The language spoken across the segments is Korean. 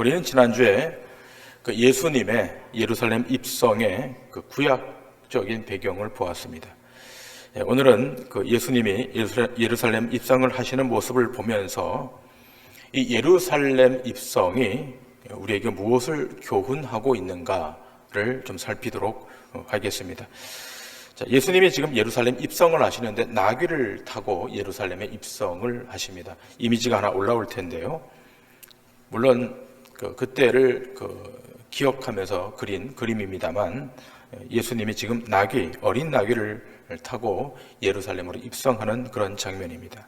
우리는 지난주에 그 예수님의 예루살렘 입성의 그 구약적인 배경을 보았습니다. 오늘은 그 예수님이 예루살렘 입성을 하시는 모습을 보면서 이 예루살렘 입성이 우리에게 무엇을 교훈하고 있는가를 좀 살피도록 하겠습니다. 자, 예수님이 지금 예루살렘 입성을 하시는데 나귀를 타고 예루살렘에 입성을 하십니다. 이미지가 하나 올라올 텐데요. 물론 그때를 기억하면서 그린 그림입니다만 예수님이 지금 어린 나귀를 타고 예루살렘으로 입성하는 그런 장면입니다.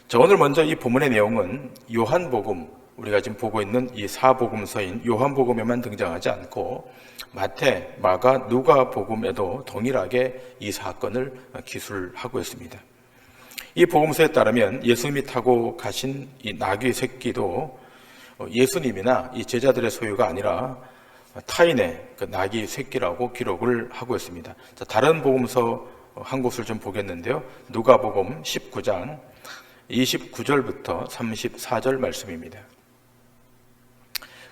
자, 오늘 먼저 이 본문의 내용은 요한복음, 우리가 지금 보고 있는 이 사복음서인 요한복음에만 등장하지 않고 마태, 마가, 누가복음에도 동일하게 이 사건을 기술하고 있습니다. 이 복음서에 따르면 예수님이 타고 가신 이 나귀 새끼도 예수님이나 이 제자들의 소유가 아니라 타인의 그 나귀 새끼라고 기록을 하고 있습니다. 자, 다른 복음서 한 곳을 좀 보겠는데요. 누가복음 19장 29절부터 34절 말씀입니다.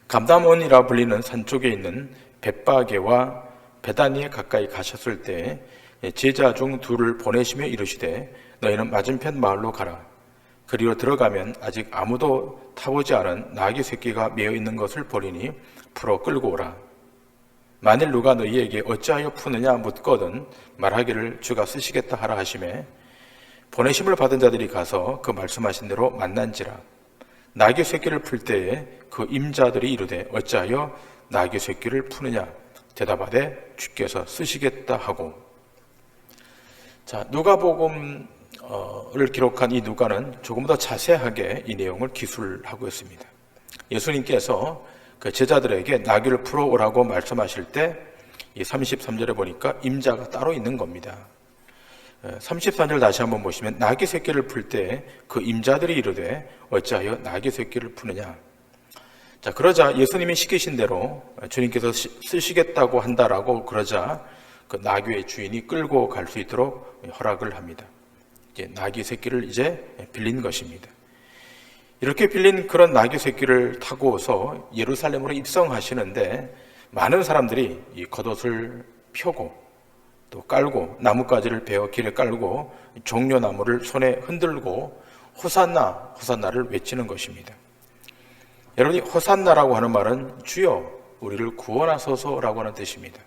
감담원이라 불리는 산 쪽에 있는 벳바게와 베다니에 가까이 가셨을 때 제자 중 둘을 보내시며 이르시되 너희는 맞은편 마을로 가라. 그리로 들어가면 아직 아무도 타보지 않은 나귀 새끼가 메어 있는 것을 보리니 풀어 끌고 오라. 만일 누가 너희에게 어찌하여 푸느냐 묻거든 말하기를 주가 쓰시겠다 하라 하시매 보내심을 받은 자들이 가서 그 말씀하신 대로 만난지라. 나귀 새끼를 풀 때에 그 임자들이 이르되 어찌하여 나귀 새끼를 푸느냐 대답하되 주께서 쓰시겠다 하고. 자, 누가복음을 기록한 이 누가는 조금 더 자세하게 이 내용을 기술하고 있습니다. 예수님께서 그 제자들에게 나귀를 풀어오라고 말씀하실 때 이 33절에 보니까 임자가 따로 있는 겁니다. 33절 다시 한번 보시면 나귀 새끼를 풀 때 그 임자들이 이르되 어찌하여 나귀 새끼를 푸느냐. 자, 그러자 예수님이 시키신 대로 주님께서 쓰시겠다고 한다라고 그러자 그 나귀의 주인이 끌고 갈 수 있도록 허락을 합니다. 이제 나귀 새끼를 이제 빌린 것입니다. 이렇게 빌린 그런 나귀 새끼를 타고서 예루살렘으로 입성하시는데 많은 사람들이 이 겉옷을 펴고 또 깔고 나뭇가지를 베어 길에 깔고 종려나무를 손에 흔들고 호산나, 호산나를 외치는 것입니다. 여러분이 호산나라고 하는 말은 주여 우리를 구원하소서라고 하는 뜻입니다.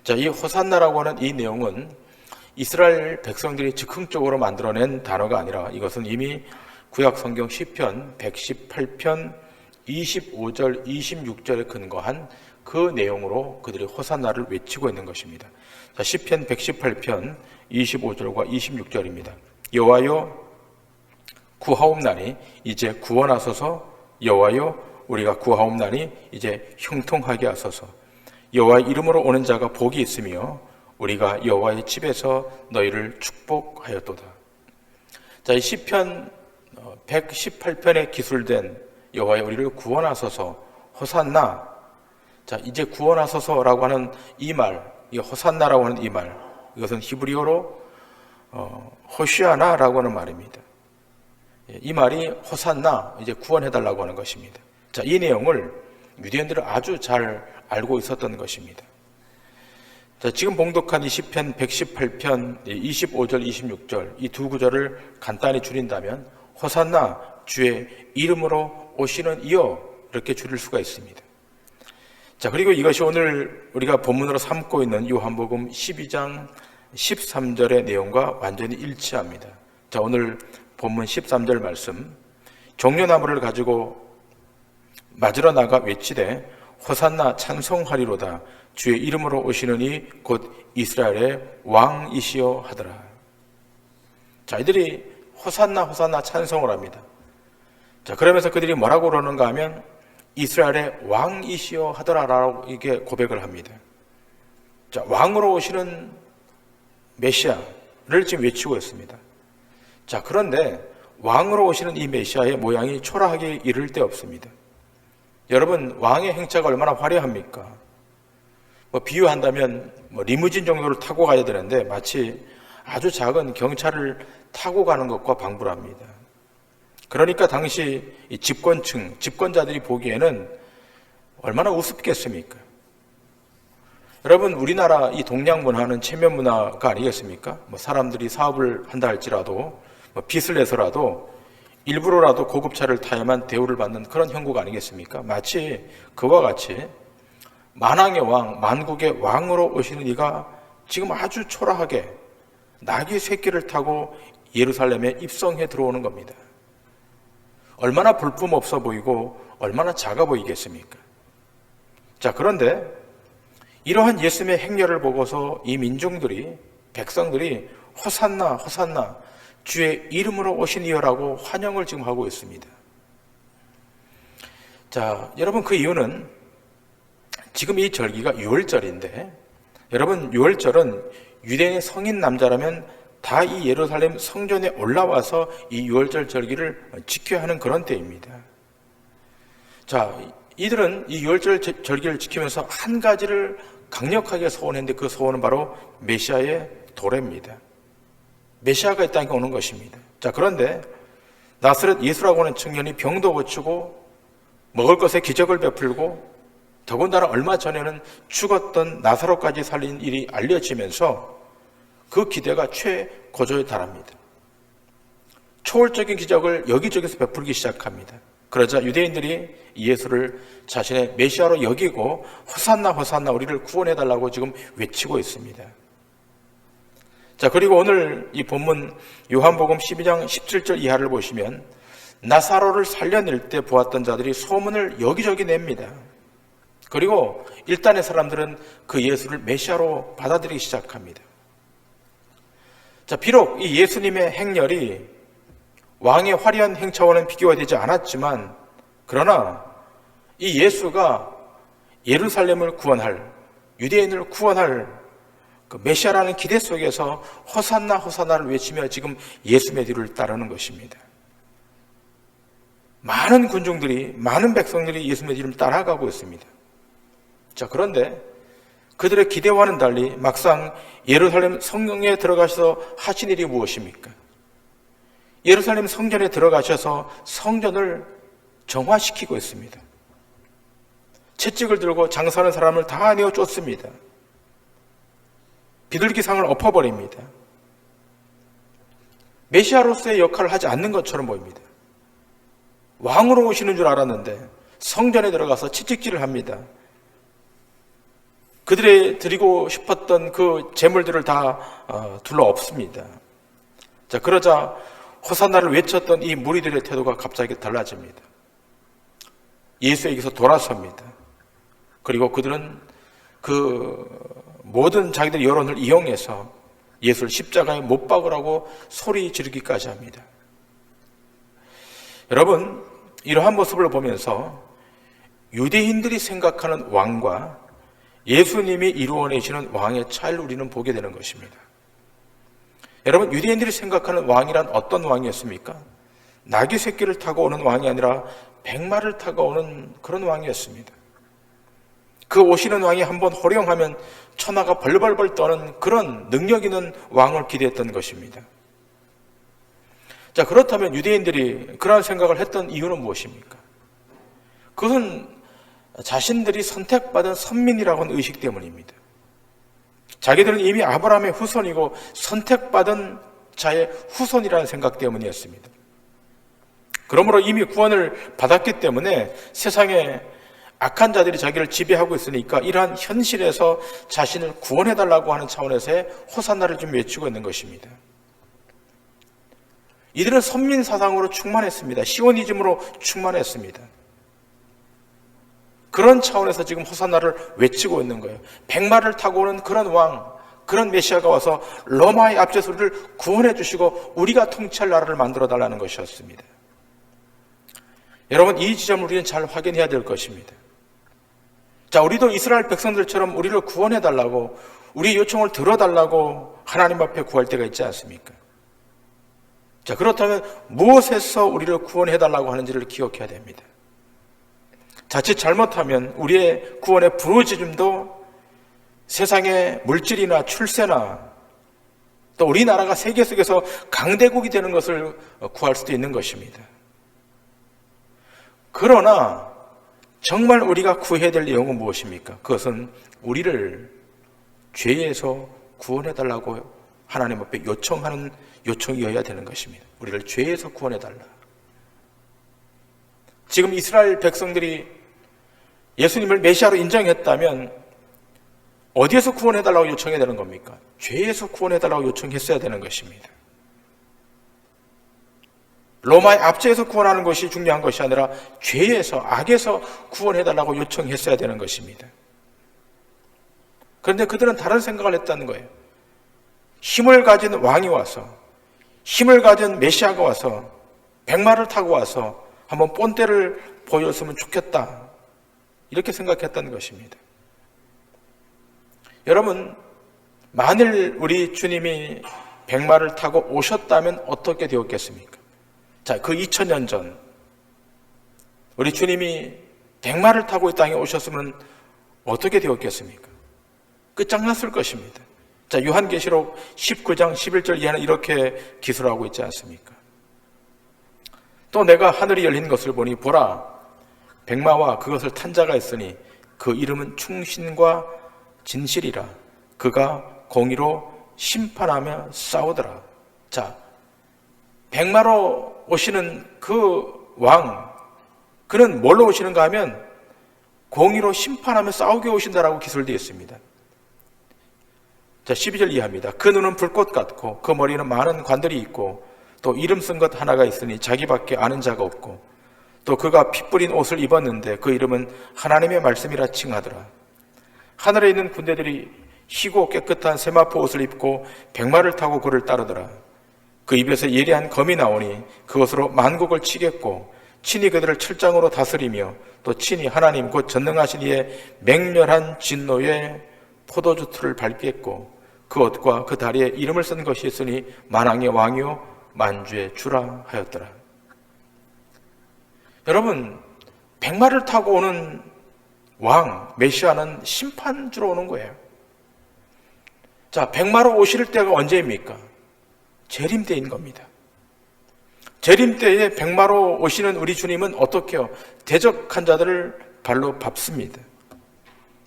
자, 이 호산나라고 하는 이 내용은 이스라엘 백성들이 즉흥적으로 만들어낸 단어가 아니라 이것은 이미 구약 성경 시편 118편 25절 26절에 근거한 그 내용으로 그들이 호산나를 외치고 있는 것입니다. 자, 시편 118편 25절과 26절입니다. 여호와여 구하옵나니 이제 구원하소서. 여호와여 우리가 구하옵나니 이제 형통하게 하소서. 여호와의 이름으로 오는 자가 복이 있으며 우리가 여호와의 집에서 너희를 축복하였도다. 자, 이 시편 118편에 기술된 여호와여 우리를 구원하소서 호산나. 자, 이제 구원하소서라고 하는 이 말, 이 호산나라고 하는 이 말, 이것은 히브리어로 호시아나라고 하는 말입니다. 이 말이 호산나, 이제 구원해달라고 하는 것입니다. 자, 이 내용을 유대인들은 아주 잘 알고 있었던 것입니다. 자, 지금 봉독한 이 시편 118편 25절, 26절 이 두 구절을 간단히 줄인다면 호산나, 주의 이름으로 오시는 이여 이렇게 줄일 수가 있습니다. 자, 그리고 이것이 오늘 우리가 본문으로 삼고 있는 요한복음 12장 13절의 내용과 완전히 일치합니다. 자, 오늘 본문 13절 말씀, 종려나무를 가지고 맞으러 나가 외치되 호산나 찬송하리로다. 주의 이름으로 오시는 이 곧 이스라엘의 왕이시여 하더라. 자, 이들이 호산나 호산나 찬송을 합니다. 자, 그러면서 그들이 뭐라고 그러는가 하면 이스라엘의 왕이시여 하더라라고 이게 고백을 합니다. 자, 왕으로 오시는 메시아를 지금 외치고 있습니다. 자, 그런데 왕으로 오시는 이 메시아의 모양이 초라하게 이를 데 없습니다. 여러분, 왕의 행차가 얼마나 화려합니까? 비유한다면 리무진 정도를 타고 가야 되는데 마치 아주 작은 경차를 타고 가는 것과 방불합니다. 그러니까 당시 이 집권층, 집권자들이 보기에는 얼마나 우습겠습니까? 여러분, 우리나라 이 동양 문화는 체면 문화가 아니겠습니까? 사람들이 사업을 한다 할지라도 빚을 내서라도 일부러라도 고급차를 타야만 대우를 받는 그런 형국 아니겠습니까? 마치 그와 같이 만왕의 왕, 만국의 왕으로 오시는 이가 지금 아주 초라하게 나귀 새끼를 타고 예루살렘에 입성해 들어오는 겁니다. 얼마나 볼품없어 보이고 얼마나 작아 보이겠습니까? 자, 그런데 이러한 예수님의 행렬을 보고서 이 민중들이, 백성들이 호산나 호산나 주의 이름으로 오신 이여라고 환영을 지금 하고 있습니다. 자, 여러분, 그 이유는 지금 이 절기가 유월절인데, 여러분, 유월절은 유대인의 성인 남자라면 다 이 예루살렘 성전에 올라와서 이 유월절 절기를 지켜야 하는 그런 때입니다. 자, 이들은 이 유월절 절기를 지키면서 한 가지를 강력하게 소원했는데 그 소원은 바로 메시아의 도래입니다. 메시아가 이 땅에 오는 것입니다. 자, 그런데 나사렛 예수라고 하는 청년이 병도 고치고 먹을 것에 기적을 베풀고 더군다나 얼마 전에는 죽었던 나사로까지 살린 일이 알려지면서 그 기대가 최고조에 달합니다. 초월적인 기적을 여기저기서 베풀기 시작합니다. 그러자 유대인들이 예수를 자신의 메시아로 여기고 호산나 호산나 우리를 구원해달라고 지금 외치고 있습니다. 자, 그리고 오늘 이 본문 요한복음 12장 17절 이하를 보시면 나사로를 살려낼 때 보았던 자들이 소문을 여기저기 냅니다. 그리고 일단의 사람들은 그 예수를 메시아로 받아들이기 시작합니다. 자, 비록 이 예수님의 행렬이 왕의 화려한 행차와는 비교가 되지 않았지만, 그러나 이 예수가 예루살렘을 구원할, 유대인을 구원할 그 메시아라는 기대 속에서 호산나 호산나를 외치며 지금 예수의 뒤를 따르는 것입니다. 많은 군중들이, 많은 백성들이 예수의 뒤를 따라가고 있습니다. 자, 그런데 그들의 기대와는 달리 막상 예루살렘 성경에 들어가셔서 하신 일이 무엇입니까? 예루살렘 성전에 들어가셔서 성전을 정화시키고 있습니다. 채찍을 들고 장사하는 사람을 다 내어 쫓습니다. 비둘기상을 엎어버립니다. 메시아로서의 역할을 하지 않는 것처럼 보입니다. 왕으로 오시는 줄 알았는데 성전에 들어가서 채찍질을 합니다. 그들이 드리고 싶었던 그 재물들을 다 둘러 엎습니다. 자, 그러자 호산나를 외쳤던 이 무리들의 태도가 갑자기 달라집니다. 예수에게서 돌아섭니다. 그리고 그들은 그 모든 자기들의 여론을 이용해서 예수를 십자가에 못 박으라고 소리 지르기까지 합니다. 여러분, 이러한 모습을 보면서 유대인들이 생각하는 왕과 예수님이 이루어내시는 왕의 차이를 우리는 보게 되는 것입니다. 여러분, 유대인들이 생각하는 왕이란 어떤 왕이었습니까? 나귀 새끼를 타고 오는 왕이 아니라 백마를 타고 오는 그런 왕이었습니다. 그 오시는 왕이 한번 호령하면 천하가 벌벌벌 떠는 그런 능력 있는 왕을 기대했던 것입니다. 자, 그렇다면 유대인들이 그러한 생각을 했던 이유는 무엇입니까? 그것은 자신들이 선택받은 선민이라고 하는 의식 때문입니다. 자기들은 이미 아브라함의 후손이고 선택받은 자의 후손이라는 생각 때문이었습니다. 그러므로 이미 구원을 받았기 때문에 세상에 악한 자들이 자기를 지배하고 있으니까 이러한 현실에서 자신을 구원해달라고 하는 차원에서의 호산나를 좀 외치고 있는 것입니다. 이들은 선민 사상으로 충만했습니다. 시오니즘으로 충만했습니다. 그런 차원에서 지금 호산나를 외치고 있는 거예요. 백마를 타고 오는 그런 왕, 그런 메시아가 와서 로마의 압제에서 우리를 구원해 주시고 우리가 통치할 나라를 만들어 달라는 것이었습니다. 여러분, 이 지점을 우리는 잘 확인해야 될 것입니다. 자, 우리도 이스라엘 백성들처럼 우리를 구원해 달라고, 우리 요청을 들어달라고 하나님 앞에 구할 때가 있지 않습니까? 자, 그렇다면 무엇에서 우리를 구원해 달라고 하는지를 기억해야 됩니다. 자칫 잘못하면 우리의 구원의 부르짖음도 세상의 물질이나 출세나 또 우리나라가 세계 속에서 강대국이 되는 것을 구할 수도 있는 것입니다. 그러나 정말 우리가 구해야 될 내용은 무엇입니까? 그것은 우리를 죄에서 구원해달라고 하나님 앞에 요청하는 요청이어야 되는 것입니다. 우리를 죄에서 구원해달라. 지금 이스라엘 백성들이 예수님을 메시아로 인정했다면 어디에서 구원해달라고 요청해야 되는 겁니까? 죄에서 구원해달라고 요청했어야 되는 것입니다. 로마의 압제에서 구원하는 것이 중요한 것이 아니라 죄에서, 악에서 구원해달라고 요청했어야 되는 것입니다. 그런데 그들은 다른 생각을 했다는 거예요. 힘을 가진 왕이 와서, 힘을 가진 메시아가 와서, 백마를 타고 와서 한번 본때를 보여줬으면 좋겠다, 이렇게 생각했다는 것입니다. 여러분, 만일 우리 주님이 백마를 타고 오셨다면 어떻게 되었겠습니까? 자, 그 2000년 전 우리 주님이 백마를 타고 이 땅에 오셨으면 어떻게 되었겠습니까? 끝장났을 것입니다. 자, 요한계시록 19장 11절 이하는 이렇게 기술하고 있지 않습니까? 또 내가 하늘이 열린 것을 보니 보라, 백마와 그것을 탄 자가 있으니 그 이름은 충신과 진실이라. 그가 공의로 심판하며 싸우더라. 자, 백마로 오시는 그 왕, 그는 뭘로 오시는가 하면 공의로 심판하며 싸우게 오신다라고 기술되어 있습니다. 자, 12절 이하입니다. 그 눈은 불꽃 같고 그 머리는 많은 관들이 있고 또 이름 쓴 것 하나가 있으니 자기밖에 아는 자가 없고 또 그가 피 뿌린 옷을 입었는데 그 이름은 하나님의 말씀이라 칭하더라. 하늘에 있는 군대들이 희고 깨끗한 세마포 옷을 입고 백마를 타고 그를 따르더라. 그 입에서 예리한 검이 나오니 그것으로 만국을 치겠고 친히 그들을 철장으로 다스리며 또 친히 하나님 곧 전능하신 이의 맹렬한 진노의 포도주 틀을 밟겠고 그 옷과 그 다리에 이름을 쓴 것이 있으니 만왕의 왕이요 만주의 주라 하였더라. 여러분, 백마를 타고 오는 왕, 메시아는 심판주로 오는 거예요. 자, 백마로 오실 때가 언제입니까? 재림 때인 겁니다. 재림 때에 백마로 오시는 우리 주님은 어떻게 해요? 대적한 자들을 발로 밟습니다.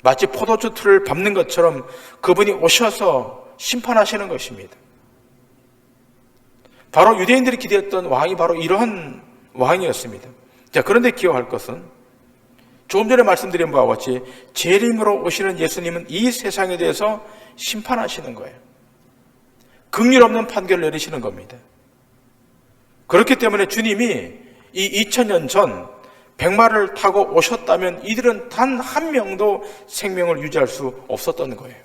마치 포도주 틀을 밟는 것처럼 그분이 오셔서 심판하시는 것입니다. 바로 유대인들이 기대했던 왕이 바로 이러한 왕이었습니다. 자, 그런데 기억할 것은 조금 전에 말씀드린 바와 같이 재림으로 오시는 예수님은 이 세상에 대해서 심판하시는 거예요. 긍휼 없는 판결을 내리시는 겁니다. 그렇기 때문에 주님이 이 2000년 전 백마를 타고 오셨다면 이들은 단 한 명도 생명을 유지할 수 없었던 거예요.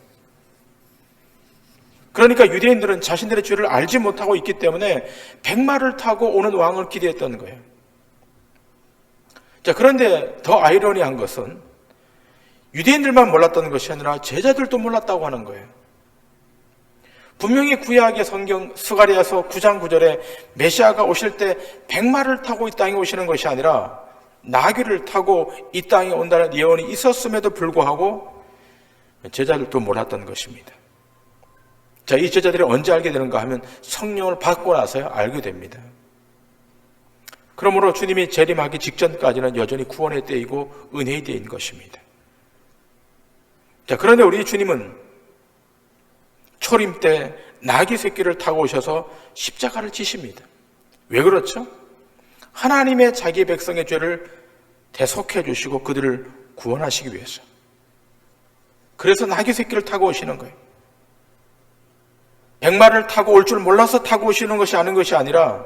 그러니까 유대인들은 자신들의 죄를 알지 못하고 있기 때문에 백마를 타고 오는 왕을 기대했던 거예요. 자, 그런데 더 아이러니한 것은 유대인들만 몰랐던 것이 아니라 제자들도 몰랐다고 하는 거예요. 분명히 구약의 성경 스가랴서 9장 9절에 메시아가 오실 때 백마를 타고 이 땅에 오시는 것이 아니라 나귀를 타고 이 땅에 온다는 예언이 있었음에도 불구하고 제자들도 몰랐던 것입니다. 자, 이 제자들이 언제 알게 되는가 하면 성령을 받고 나서야 알게 됩니다. 그러므로 주님이 재림하기 직전까지는 여전히 구원의 때이고 은혜의 때인 것입니다. 자, 그런데 우리 주님은 초림 때 나귀 새끼를 타고 오셔서 십자가를 지십니다. 왜 그렇죠? 하나님의 자기 백성의 죄를 대속해 주시고 그들을 구원하시기 위해서. 그래서 나귀 새끼를 타고 오시는 거예요. 백마를 타고 올 줄 몰라서 타고 오시는 것이 아닌 것이 아니라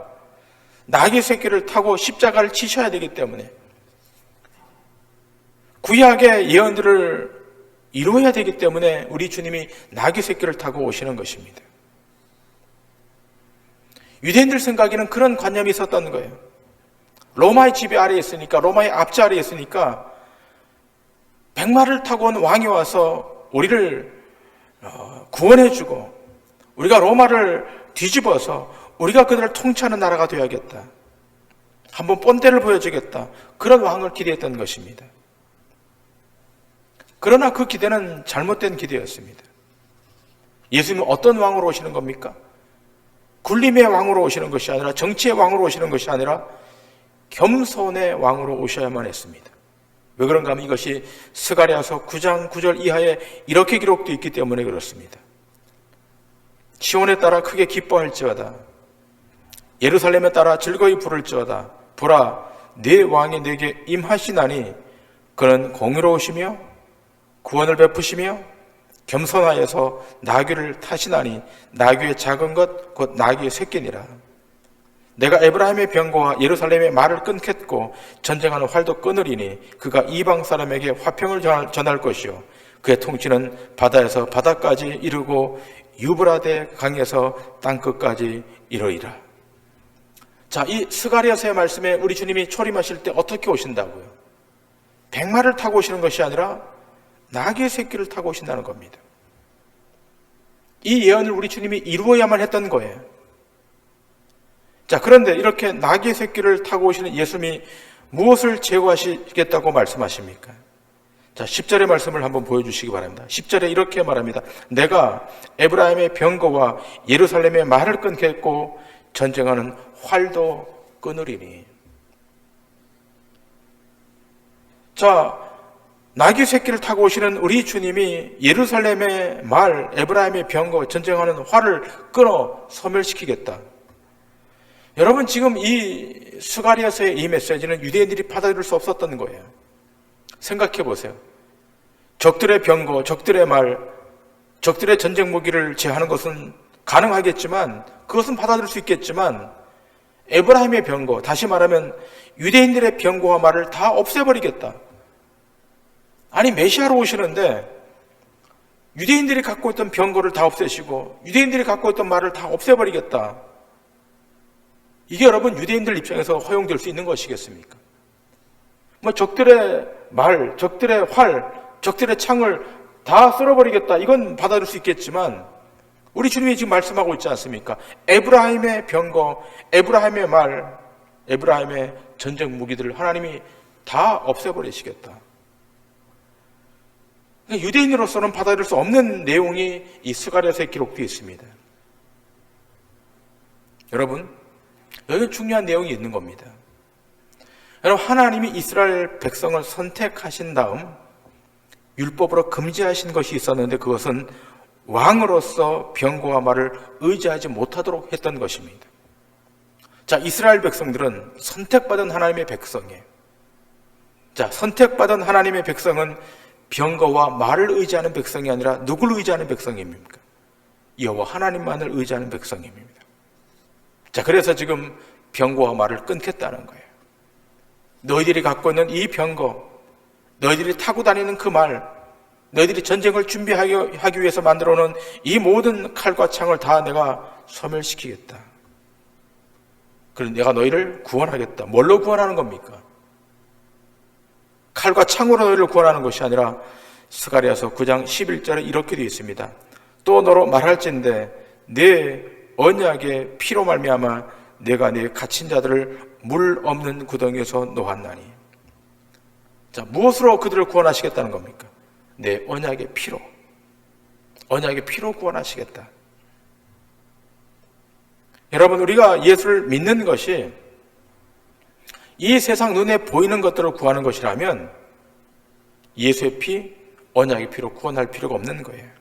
나귀 새끼를 타고 십자가를 치셔야 되기 때문에 구약의 예언들을 이루어야 되기 때문에 우리 주님이 나귀 새끼를 타고 오시는 것입니다. 유대인들 생각에는 그런 관념이 있었던 거예요. 로마의 지배 아래에 있으니까, 로마의 압제 아래에 있으니까 백마를 타고 온 왕이 와서 우리를 구원해주고 우리가 로마를 뒤집어서 우리가 그들을 통치하는 나라가 되어야겠다. 한번 본때를 보여주겠다. 그런 왕을 기대했던 것입니다. 그러나 그 기대는 잘못된 기대였습니다. 예수님은 어떤 왕으로 오시는 겁니까? 굴림의 왕으로 오시는 것이 아니라, 정치의 왕으로 오시는 것이 아니라 겸손의 왕으로 오셔야만 했습니다. 왜 그런가 하면 이것이 스가랴서 9장 9절 이하에 이렇게 기록되어 있기 때문에 그렇습니다. 시온에 따라 크게 기뻐할지어다. 예루살렘에 따라 즐거이 부를지어다. 보라, 네 왕이 내게 임하시나니 그는 공의로우시며 구원을 베푸시며 겸손하여서 나귀를 타시나니 나귀의 작은 것 곧 나귀의 새끼니라. 내가 에브라임의 병거와 예루살렘의 말을 끊겠고 전쟁하는 활도 끊으리니 그가 이방 사람에게 화평을 전할 것이요 그의 통치는 바다에서 바다까지 이르고 유브라데 강에서 땅끝까지 이르리라. 자, 이 스가랴서의 말씀에 우리 주님이 초림하실 때 어떻게 오신다고요? 백마를 타고 오시는 것이 아니라 나귀의 새끼를 타고 오신다는 겁니다. 이 예언을 우리 주님이 이루어야만 했던 거예요. 자, 그런데 이렇게 나귀의 새끼를 타고 오시는 예수님이 무엇을 제거하시겠다고 말씀하십니까? 자, 10절의 말씀을 한번 보여주시기 바랍니다. 10절에 이렇게 말합니다. 내가 에브라임의 병거와 예루살렘의 말을 끊겠고 전쟁하는 활도 끊으리니. 자, 나귀 새끼를 타고 오시는 우리 주님이 예루살렘의 말, 에브라임의 병거, 전쟁하는 활을 끊어 소멸시키겠다. 여러분, 지금 이 스가랴서의 이 메시지는 유대인들이 받아들일 수 없었던 거예요. 생각해 보세요. 적들의 병거, 적들의 말, 적들의 전쟁 무기를 제하는 것은 가능하겠지만, 그것은 받아들일 수 있겠지만, 에브라임의 병거, 다시 말하면 유대인들의 병거와 말을 다 없애버리겠다. 아니, 메시아로 오시는데 유대인들이 갖고 있던 병거를 다 없애시고 유대인들이 갖고 있던 말을 다 없애버리겠다. 이게 여러분 유대인들 입장에서 허용될 수 있는 것이겠습니까? 뭐 적들의 말, 적들의 활, 적들의 창을 다 쓸어버리겠다. 이건 받아들일 수 있겠지만 우리 주님이 지금 말씀하고 있지 않습니까? 에브라임의 병거, 에브라임의 말, 에브라임의 전쟁 무기들을 하나님이 다 없애버리시겠다. 유대인으로서는 받아들일 수 없는 내용이 이 스가랴서에 기록되어 있습니다. 여러분, 여기 중요한 내용이 있는 겁니다. 여러분, 하나님이 이스라엘 백성을 선택하신 다음 율법으로 금지하신 것이 있었는데 그것은 왕으로서 병거와 말을 의지하지 못하도록 했던 것입니다. 자, 이스라엘 백성들은 선택받은 하나님의 백성이에요. 자, 선택받은 하나님의 백성은 병거와 말을 의지하는 백성이 아니라 누구를 의지하는 백성입니까? 여호와 하나님만을 의지하는 백성입니다. 자, 그래서 지금 병거와 말을 끊겠다는 거예요. 너희들이 갖고 있는 이 병거, 너희들이 타고 다니는 그 말, 너희들이 전쟁을 준비하기 위해서 만들어 놓은 이 모든 칼과 창을 다 내가 소멸시키겠다. 그래서 내가 너희를 구원하겠다. 뭘로 구원하는 겁니까? 칼과 창으로 너희를 구원하는 것이 아니라 스가랴서 9장 11절에 이렇게 되어 있습니다. 또 너로 말할진대 내 언약의 피로 말미암아 내가 네 갇힌 자들을 물 없는 구덩이에서 놓았나니. 자, 무엇으로 그들을 구원하시겠다는 겁니까? 내 언약의 피로. 언약의 피로 구원하시겠다. 여러분, 우리가 예수를 믿는 것이 이 세상 눈에 보이는 것들을 구하는 것이라면 예수의 피, 언약의 피로 구원할 필요가 없는 거예요.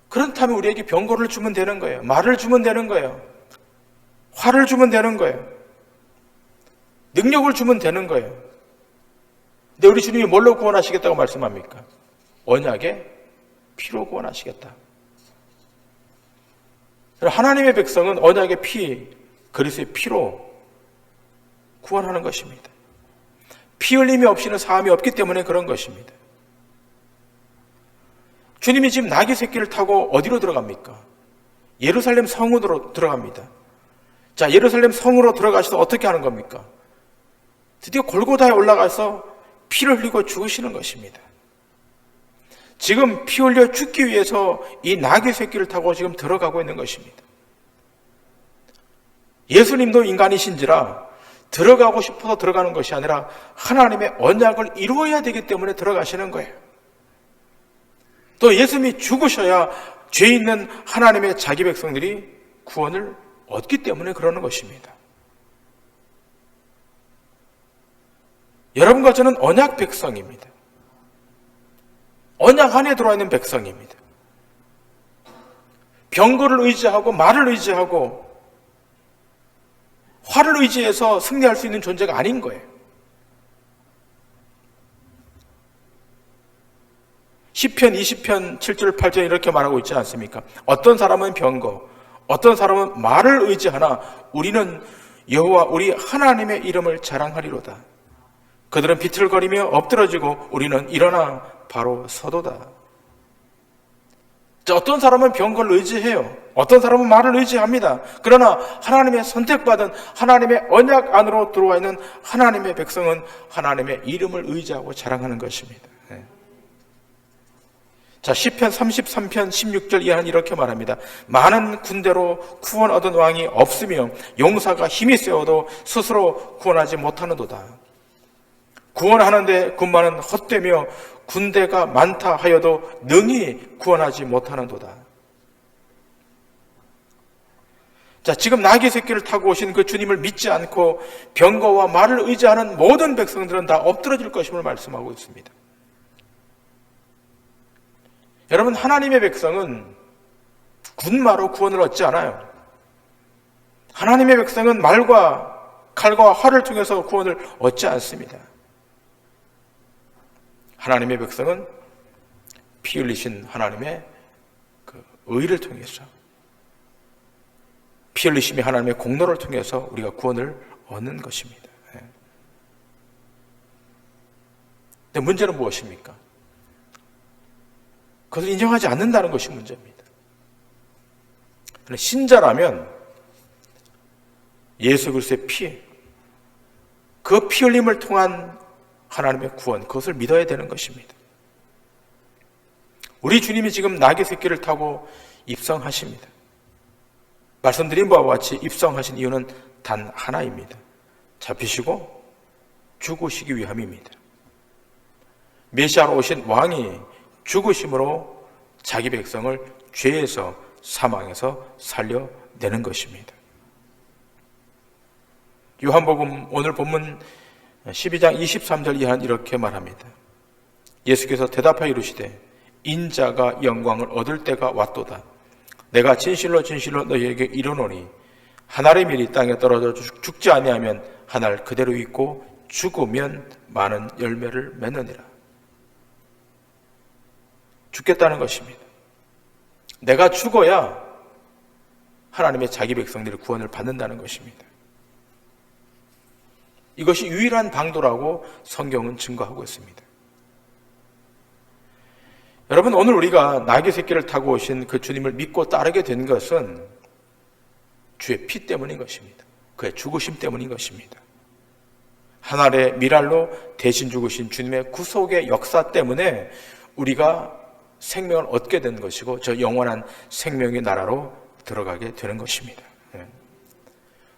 그렇다면 우리에게 병거를 주면 되는 거예요. 말을 주면 되는 거예요. 활을 주면 되는 거예요. 능력을 주면 되는 거예요. 근데 우리 주님이 뭘로 구원하시겠다고 말씀합니까? 언약의 피로 구원하시겠다. 하나님의 백성은 언약의 피, 그리스도의 피로 구원하는 것입니다. 피 흘림이 없이는 사함이 없기 때문에 그런 것입니다. 주님이 지금 나귀 새끼를 타고 어디로 들어갑니까? 예루살렘 성으로 들어갑니다. 자, 예루살렘 성으로 들어가셔서 어떻게 하는 겁니까? 드디어 골고다에 올라가서 피를 흘리고 죽으시는 것입니다. 지금 피 흘려 죽기 위해서 이 나귀 새끼를 타고 지금 들어가고 있는 것입니다. 예수님도 인간이신지라 들어가고 싶어서 들어가는 것이 아니라 하나님의 언약을 이루어야 되기 때문에 들어가시는 거예요. 또 예수님이 죽으셔야 죄 있는 하나님의 자기 백성들이 구원을 얻기 때문에 그러는 것입니다. 여러분과 저는 언약 백성입니다. 언약 안에 들어와 있는 백성입니다. 병거를 의지하고 말을 의지하고 활을 의지해서 승리할 수 있는 존재가 아닌 거예요. 시편 20편 7절 8절 이렇게 말하고 있지 않습니까? 어떤 사람은 병거, 어떤 사람은 말을 의지하나 우리는 여호와 우리 하나님의 이름을 자랑하리로다. 그들은 비틀거리며 엎드러지고 우리는 일어나 바로 서도다. 어떤 사람은 병거를 의지해요. 어떤 사람은 말을 의지합니다. 그러나 하나님의 선택받은 하나님의 언약 안으로 들어와 있는 하나님의 백성은 하나님의 이름을 의지하고 자랑하는 것입니다. 자, 시편 33편 16절 이하는 이렇게 말합니다. 많은 군대로 구원 얻은 왕이 없으며 용사가 힘이 세워도 스스로 구원하지 못하는도다. 구원하는데 군마는 헛되며 군대가 많다 하여도 능히 구원하지 못하는도다. 자, 지금 나귀 새끼를 타고 오신 그 주님을 믿지 않고 병거와 말을 의지하는 모든 백성들은 다 엎드러질 것임을 말씀하고 있습니다. 여러분, 하나님의 백성은 군마로 구원을 얻지 않아요. 하나님의 백성은 말과 칼과 활을 통해서 구원을 얻지 않습니다. 하나님의 백성은 피 흘리신 하나님의 그 의를 통해서, 피 흘리심이 하나님의 공로를 통해서 우리가 구원을 얻는 것입니다. 근데 문제는 무엇입니까? 그것을 인정하지 않는다는 것이 문제입니다. 신자라면 예수 그리스도의 피, 그 피 흘림을 통한 하나님의 구원, 그것을 믿어야 되는 것입니다. 우리 주님이 지금 나귀 새끼를 타고 입성하십니다. 말씀드린 바와 같이 입성하신 이유는 단 하나입니다. 잡히시고 죽으시기 위함입니다. 메시아로 오신 왕이 죽으심으로 자기 백성을 죄에서, 사망에서 살려내는 것입니다. 요한복음 오늘 본문 12장 23절 이하는 이렇게 말합니다. 예수께서 대답하여 이르시되 인자가 영광을 얻을 때가 왔도다. 내가 진실로 진실로 너희에게 이르노니 한 알의 밀이 땅에 떨어져 죽지 아니하면 한 알 그대로 있고 죽으면 많은 열매를 맺느니라. 죽겠다는 것입니다. 내가 죽어야 하나님의 자기 백성들이 구원을 받는다는 것입니다. 이것이 유일한 방도라고 성경은 증거하고 있습니다. 여러분, 오늘 우리가 나귀 새끼를 타고 오신 그 주님을 믿고 따르게 된 것은 주의 피 때문인 것입니다. 그의 죽으심 때문인 것입니다. 하늘의 미랄로 대신 죽으신 주님의 구속의 역사 때문에 우리가 생명을 얻게 된 것이고 저 영원한 생명의 나라로 들어가게 되는 것입니다.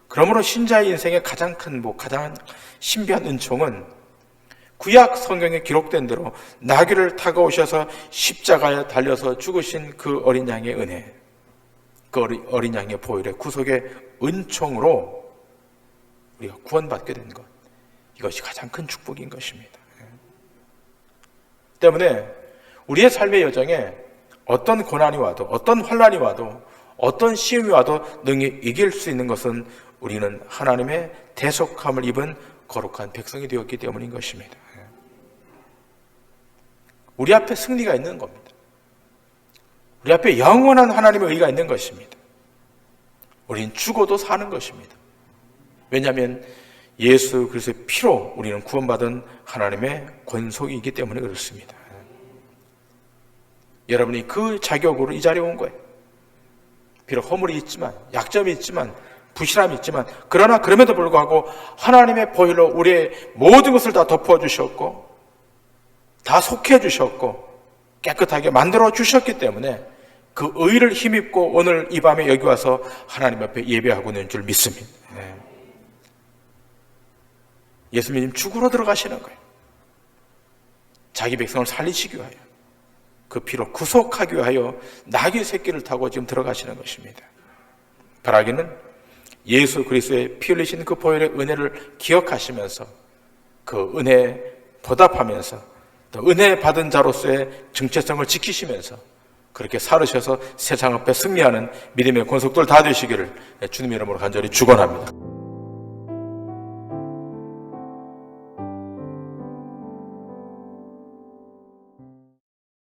그러므로 신자의 인생의 가장 큰 복, 가장 신비한 은총은 구약 성경에 기록된 대로 나귀를 타고 오셔서 십자가에 달려서 죽으신 그 어린 양의 은혜, 그 어린 양의 보혈의 구속의 은총으로 우리가 구원받게 된 것, 이것이 가장 큰 축복인 것입니다. 때문에 우리의 삶의 여정에 어떤 고난이 와도, 어떤 환난이 와도, 어떤 시험이 와도 능히 이길 수 있는 것은 우리는 하나님의 대속함을 입은 거룩한 백성이 되었기 때문인 것입니다. 우리 앞에 승리가 있는 겁니다. 우리 앞에 영원한 하나님의 의가 있는 것입니다. 우리는 죽어도 사는 것입니다. 왜냐하면 예수 그리스도의 피로 우리는 구원받은 하나님의 권속이기 때문에 그렇습니다. 여러분이 그 자격으로 이 자리에 온 거예요. 비록 허물이 있지만, 약점이 있지만, 부실함이 있지만, 그러나 그럼에도 불구하고 하나님의 보혈로 우리의 모든 것을 다 덮어주셨고 다 속해주셨고 깨끗하게 만들어 주셨기 때문에 그 의를 힘입고 오늘 이 밤에 여기 와서 하나님 앞에 예배하고 있는 줄 믿습니다. 예수님 죽으러 들어가시는 거예요. 자기 백성을 살리시기 위하여, 그 피로 구속하기 위하여 나귀 새끼를 타고 지금 들어가시는 것입니다. 바라기는 예수 그리스도의 피 흘리신 그 보혈의 은혜를 기억하시면서 그 은혜에 보답하면서 또 은혜 받은 자로서의 정체성을 지키시면서 그렇게 살으셔서 세상 앞에 승리하는 믿음의 권속들 다 되시기를 주님의 이름으로 간절히 축원합니다.